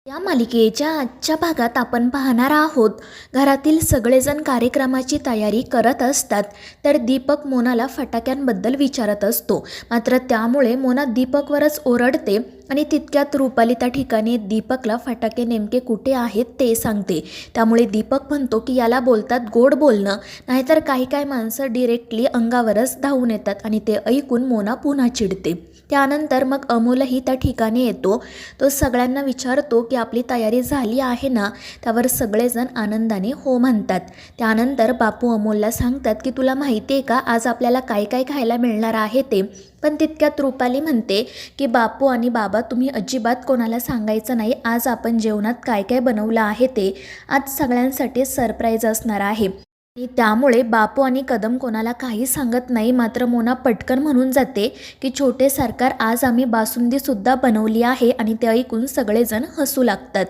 या मालिकेच्या आजच्या भागात आपण पाहणार आहोत. घरातील सगळेजण कार्यक्रमाची तयारी करत असतात तर दीपक मोनाला फटाक्यांबद्दल विचारत असतो. मात्र त्यामुळे मोना दीपकवरच ओरडते आणि तितक्यात रुपाली त्या ठिकाणी दीपकला फटाके नेमके कुठे आहेत ते सांगते. त्यामुळे दीपक म्हणतो की याला बोलतात गोड बोलणं, नाहीतर काही काही माणसं डिरेक्टली अंगावरच धावून येतात आणि ते ऐकून मोना पुन्हा चिडते. त्यानंतर मग अमोलही त्या ठिकाणी येतो. तो सगळ्यांना विचारतो की आपली तयारी झाली आहे ना. त्यावर सगळेजण आनंदाने हो म्हणतात. त्यानंतर बापू अमोलला सांगतात की तुला माहिती आहे का आज आपल्याला काय काय खायला मिळणार आहे ते. पण तितक्यात रुपाली म्हणते की बापू आणि बाबा तुम्ही अजिबात कोणाला सांगायचं नाही. आज आपण जेवणात काय काय बनवलं आहे ते आज सगळ्यांसाठी सरप्राईज असणार आहे. आणि त्यामुळे बापू आणि कदम कोणाला काही सांगत नाही. मात्र मोना पटकन म्हणून जाते की छोटे सरकार आज आम्ही बासुंदीसुद्धा बनवली आहे आणि ते ऐकून सगळेजण हसू लागतात.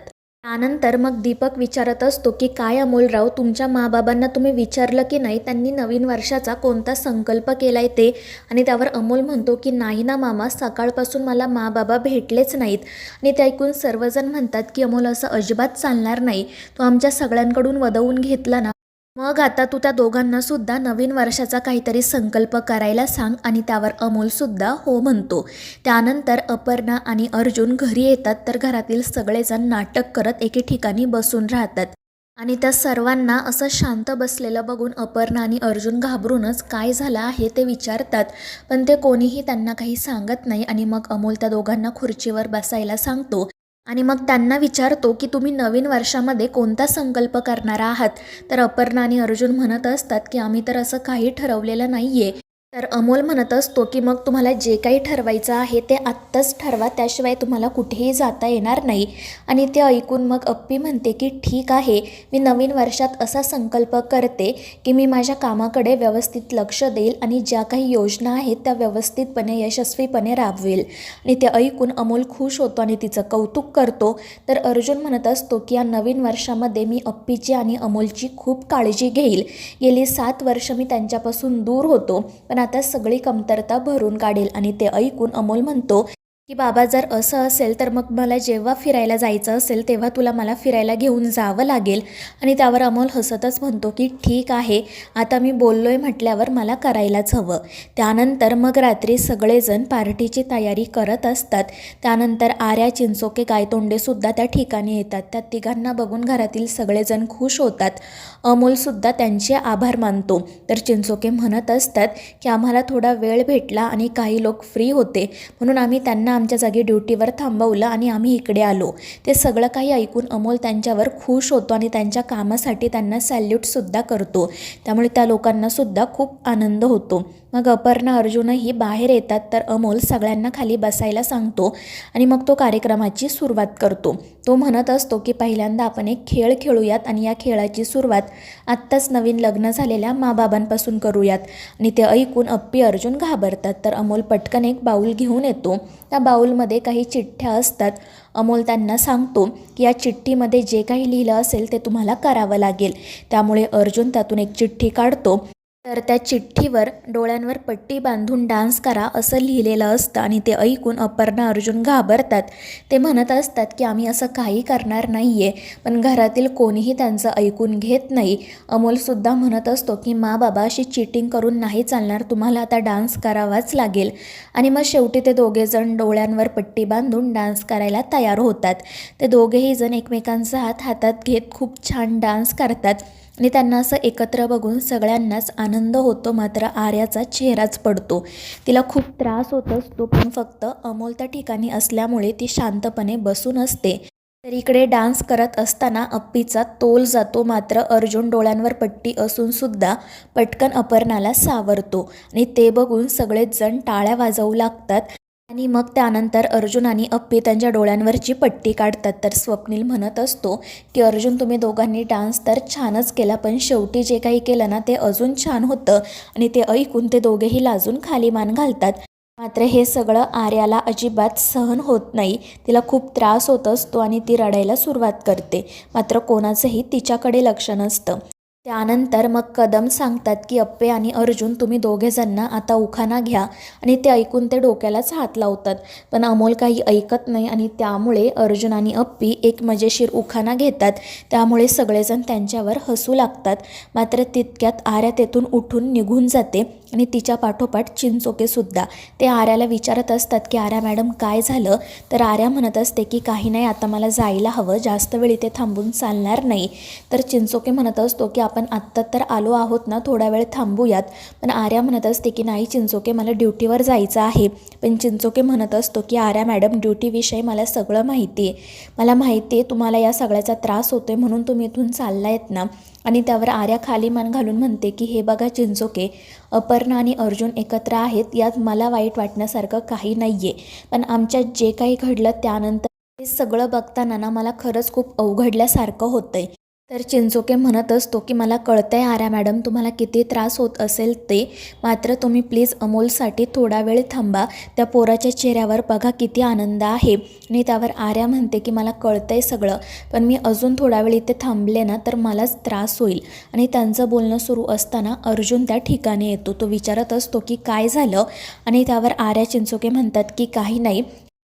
त्यानंतर मग दीपक विचारत असतो की काय अमोलराव तुमच्या माबाबांना तुम्ही विचारलं की नाही त्यांनी नवीन वर्षाचा कोणता संकल्प केलाय ते. आणि त्यावर अमोल म्हणतो की नाही ना मामा, सकाळपासून मला बाबा भेटलेच नाहीत. आणि ते ऐकून सर्वजण म्हणतात की अमोल असं अजिबात चालणार नाही, तो आमच्या सगळ्यांकडून वदवून घेतला ना, मग आता तू त्या दोघांना सुद्धा नवीन वर्षाचा काहीतरी संकल्प करायला सांग. आणि त्यावर अमोलसुद्धा हो म्हणतो. त्यानंतर अपर्णा आणि अर्जुन घरी येतात तर घरातील सगळेजण नाटक करत एके ठिकाणी बसून राहतात. आणि त्या सर्वांना असं शांत बसलेलं बघून अपर्णा आणि अर्जुन घाबरूनच काय झालं आहे ते विचारतात. पण ते कोणीही त्यांना काही सांगत नाही. आणि मग अमोल त्या दोघांना खुर्चीवर बसायला सांगतो आणि मग त्यांना विचारतो की तुम्ही नवीन वर्षामध्ये कोणता संकल्प करणार आहात. तर अपर्णा आणि अर्जुन म्हणत असतात की आम्ही तर असं काही ठरवलेलं नाही आहे. तर अमोल म्हणत असतो की मग तुम्हाला जे काही ठरवायचं आहे ते आत्ताच ठरवा, त्याशिवाय तुम्हाला कुठेही जाता येणार नाही. आणि ते ऐकून मग अप्पी म्हणते की ठीक आहे, मी नवीन वर्षात असा संकल्प करते की मी माझ्या कामाकडे व्यवस्थित लक्ष देईल आणि ज्या काही योजना आहेत त्या व्यवस्थितपणे यशस्वीपणे राबवेल. आणि ते ऐकून अमोल खुश होतो आणि तिचं कौतुक करतो. तर अर्जुन म्हणत असतो की या नवीन वर्षामध्ये मी अप्पीची आणि अमोलची खूप काळजी घेईल. गेली 7 वर्ष मी त्यांच्यापासून दूर होतो, पण आता सगळी कमतरता भरून काढेल. आणि ते ऐकून अमोल म्हणतो की बाबा जर असं असेल तर मग मला जेव्हा फिरायला जायचं असेल तेव्हा तुला मला फिरायला घेऊन जावं लागेल. आणि त्यावर अमोल हसतच म्हणतो की ठीक आहे, आता मी बोललोय म्हटल्यावर मला करायलाच हवं. त्यानंतर मग रात्री सगळेजण पार्टीची तयारी करत असतात. त्यानंतर आर्या, चिंचोके, गायतोंडेसुद्धा त्या ठिकाणी येतात. त्या तिघांना बघून घरातील सगळेजण खुश होतात. अमोलसुद्धा त्यांचे आभार मानतो. तर चिंचोके म्हणत असतात की आम्हाला थोडा वेळ भेटला आणि काही लोक फ्री होते म्हणून आम्ही त्यांना आमच्या जागी ड्युटीवर थांबवलं आणि आम्ही इकडे आलो. ते सगळं काही ऐकून अमोल त्यांच्यावर खुश होतो आणि त्यांच्या कामासाठी त्यांना सॅल्यूटसुद्धा करतो. त्यामुळे त्या लोकांनासुद्धा खूप आनंद होतो. मग अपर्णा, अर्जुनही बाहेर येतात. तर अमोल सगळ्यांना खाली बसायला सांगतो आणि मग तो कार्यक्रमाची सुरुवात करतो. तो म्हणत असतो की पहिल्यांदा आपण एक खेळ खेळूयात आणि या खेळाची सुरुवात आत्ताच नवीन लग्न झालेल्या माबाबांपासून करूयात. आणि ते ऐकून अप्पी, अर्जुन घाबरतात. तर अमोल पटकन एक बाऊल घेऊन येतो. त्या बाऊलमध्ये काही चिठ्ठ्या असतात. अमोल त्यांना सांगतो की या चिठ्ठीमध्ये जे काही लिहिलं असेल ते तुम्हाला करावं लागेल. त्यामुळे अर्जुन त्यातून एक चिठ्ठी काढतो. तर त्या चिठ्ठीवर डोळ्यांवर पट्टी बांधून डान्स करा असं लिहिलेलं असतं. आणि ते ऐकून अपर्णा, अर्जुन घाबरतात. ते म्हणत असतात की आम्ही असं काही करणार नाही आहे. पण घरातील कोणीही त्यांचं ऐकून घेत नाही. अमोलसुद्धा म्हणत असतो की बाबा अशी चिटिंग करून नाही चालणार, तुम्हाला आता डान्स करावाच लागेल. आणि मग शेवटी ते दोघेजण डोळ्यांवर पट्टी बांधून डान्स करायला तयार होतात. ते दोघेही जण एकमेकांचा हात हातात घेत खूप छान डान्स करतात. आणि त्यांना असं एकत्र बघून सगळ्यांनाच आनंद होतो. मात्र आर्याचा चेहराच पडतो. तिला खूप त्रास होत असतो, पण फक्त अमोल त्या ठिकाणी असल्यामुळे ती शांतपणे बसून असते. तर इकडे डान्स करत असताना अप्पीचा तोल जातो. मात्र अर्जुन डोळ्यांवर पट्टी असूनसुद्धा पटकन अपर्णाला सावरतो. आणि ते बघून सगळेच जण टाळ्या वाजवू लागतात. आणि मग त्यानंतर अर्जुन आणि अप्पी त्यांच्या डोळ्यांवरची पट्टी काढतात. तर स्वप्नील म्हणत असतो की अर्जुन तुम्ही दोघांनी डान्स तर छानच केला, पण शेवटी जे काही केलं ना ते अजून छान होतं. आणि ते ऐकून ते दोघेही लाजून खाली मान घालतात. मात्र हे सगळं आर्याला अजिबात सहन होत नाही. तिला खूप त्रास होत असतो आणि ती रडायला सुरुवात करते. मात्र कोणाचंही तिच्याकडे लक्ष नसतं. त्यानंतर मग कदम सांगतात की अप्पे आणि अर्जुन तुम्ही दोघेजणं आता उखाणा घ्या आणि ते ऐकून ते डोक्यालाच हात लावतात. पण अमोल काही ऐकत नाही आणि त्यामुळे अर्जुन आणि अप्पी एक मजेशीर उखाणा घेतात. त्यामुळे सगळेजण त्यांच्यावर हसू लागतात. मात्र तितक्यात आर्या तेथून उठून निघून जाते आणि तिच्या पाठोपाठ चिंचोकेसुद्धा. ते आर्याला विचारत असतात की आर्या मॅडम काय झालं, तर आर्या म्हणत असते की काही नाही, आता मला जायला हवं, जास्त वेळ इथे थांबून चालणार नाही. तर चिंचोके म्हणत असतो की आपण आत्ता तर आलो आहोत ना, थोडा वेळ थांबूयात. पण आर्या म्हणत असते की नाही चिंचोके, मला ड्युटीवर जायचं आहे. पण चिंचोके म्हणत असतो की आर्या मॅडम ड्युटीविषयी मला सगळं माहिती आहे, मला माहिती आहे तुम्हाला या सगळ्याचा त्रास होतो आहे म्हणून तुम्ही इथून चाललायत ना. आणि त्यावर आर्या खाली मान घालून म्हणते की हे बघा चिंचोके, अपर्णा आणि अर्जुन एकत्र आहेत, यात मला वाईट वाटण्यासारखं काही नाही आहे. पण आमच्यात जे काही घडलं त्यानंतर हे सगळं बघताना ना मला खरंच खूप अवघडल्यासारखं होतं आहे. तर चिंचोके म्हणत असतो की मला कळतं आहे आर्या मॅडम तुम्हाला किती त्रास होत असेल ते, मात्र तुम्ही प्लीज अमोलसाठी थोडा वेळ थांबा. त्या पोराच्या चेहऱ्यावर बघा किती आनंद आहे. आणि त्यावर आर्या म्हणते की मला कळतं आहे सगळं, पण मी अजून थोडा वेळ इथे थांबले ना तर मलाच त्रास होईल. आणि त्यांचं बोलणं सुरू असताना अर्जुन त्या ठिकाणी येतो. तो विचारत असतो की काय झालं. आणि त्यावर आर्या चिंचोके म्हणतात की काही नाही,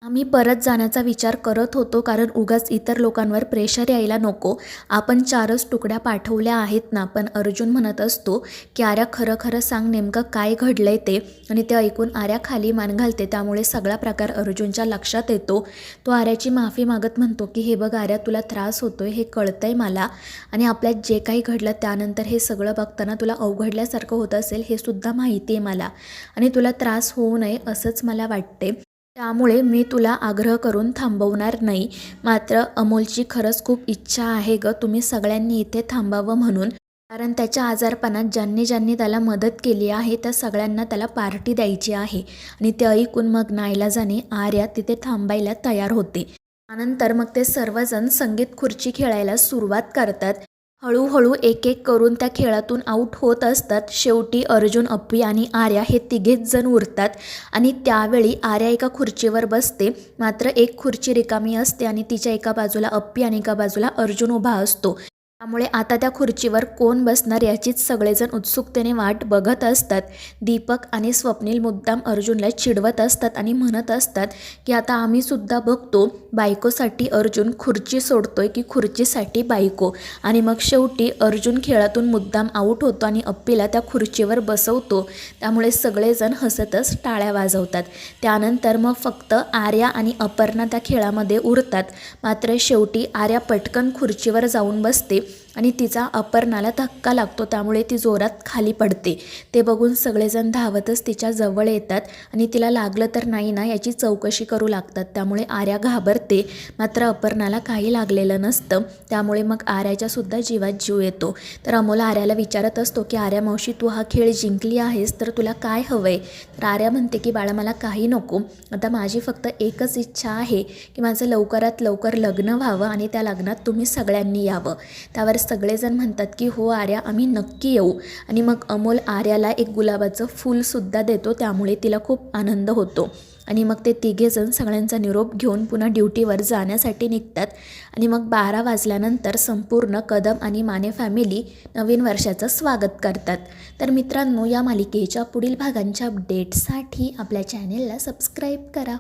आम्ही परत जाण्याचा विचार करत होतो, कारण उगाच इतर लोकांवर प्रेशर यायला नको. आपण 4च तुकड्या पाठवल्या आहेत ना. पण अर्जुन म्हणत असतो की आर्या खरं खरं सांग नेमकं काय घडलं आहे ते. आणि ते ऐकून आर्या खाली मान घालते. त्यामुळे सगळा प्रकार अर्जुनच्या लक्षात येतो. तो आर्याची माफी मागत म्हणतो की हे बघ आर्या, तुला त्रास होतो आहे हे कळतं आहे मला, आणि आपल्यात जे काही घडलं त्यानंतर हे सगळं बघताना तुला अवघडल्यासारखं होत असेल हे सुद्धा माहिती आहे मला, आणि तुला त्रास होऊ नये असंच मला वाटते. त्यामुळे मी तुला आग्रह करून थांबवणार नाही. मात्र अमोलची खरंच खूप इच्छा आहे गं तुम्ही सगळ्यांनी इथे थांबावं म्हणून, कारण त्याच्या आजारपणात ज्यांनी ज्यांनी त्याला मदत केली आहे त्या सगळ्यांना त्याला पार्टी द्यायची आहे. आणि ते ऐकून मग नाईलाजाने आर्या तिथे थांबायला तयार होते. त्यानंतर मग ते सर्वजण संगीत खुर्ची खेळायला सुरुवात करतात. हळूहळू एक एक करून त्या खेळातून आऊट होत असतात. शेवटी अर्जुन, अप्पी आणि आर्या हे तिघेच जण उरतात. आणि त्यावेळी आर्या एका खुर्चीवर बसते, मात्र एक खुर्ची रिकामी असते आणि तिच्या एका बाजूला अप्पी आणि एका बाजूला अर्जुन उभा असतो. त्यामुळे आता त्या खुर्चीवर कोण बसणार याचीच सगळेजण उत्सुकतेने वाट बघत असतात. दीपक आणि स्वप्नील मुद्दाम अर्जुनला चिडवत असतात आणि म्हणत असतात की आता आम्ही सुद्धा बघतो बायकोसाठी अर्जुन खुर्ची सोडतोय की खुर्चीसाठी बायको. आणि मग शेवटी अर्जुन खेळातून मुद्दाम आऊट होतो आणि अप्पीला त्या खुर्चीवर बसवतो. त्यामुळे सगळेजण हसतच टाळ्या वाजवतात. त्यानंतर मग फक्त आर्या आणि अपर्णा त्या खेळामध्ये उरतात. मात्र शेवटी आर्या पटकन खुर्चीवर जाऊन बसते आणि तिचा अपर्णाला धक्का लागतो. त्यामुळे ती जोरात खाली पडते. ते बघून सगळेजण धावतच तिच्या जवळ येतात आणि तिला लागलं तर नाही ना याची चौकशी करू लागतात. त्यामुळे आर्या घाबरते, मात्र अपर्णाला काही लागलेलं नसतं. त्यामुळे मग आर्याच्या सुद्धा जीवात जीव येतो. तर अमोल आर्याला विचारत असतो की आर्या मावशी, तू हा खेळ जिंकली आहेस तर तुला काय हवं आहे. तर आर्या म्हणते की बाळा मला काही नको, आता माझी फक्त एकच इच्छा आहे की माझं लवकरात लवकर लग्न व्हावं आणि त्या लग्नात तुम्ही सगळ्यांनी यावं. त्यावर सगळेजण म्हणतात की हो आर्या, आम्ही नक्की येऊ. आणि मग अमोल आर्याला एक गुलाबाचं फूलसुद्धा देतो. त्यामुळे तिला खूप आनंद होतो. आणि मग ते तिघेजण सगळ्यांचा निरोप घेऊन पुन्हा ड्युटीवर जाण्यासाठी निघतात. आणि मग 12 वाजल्यानंतर संपूर्ण कदम आणि माने फॅमिली नवीन वर्षाचं स्वागत करतात. तर मित्रांनो, या मालिकेच्या पुढील भागांच्या अपडेटसाठी आपल्या चॅनेलला सबस्क्राईब करा.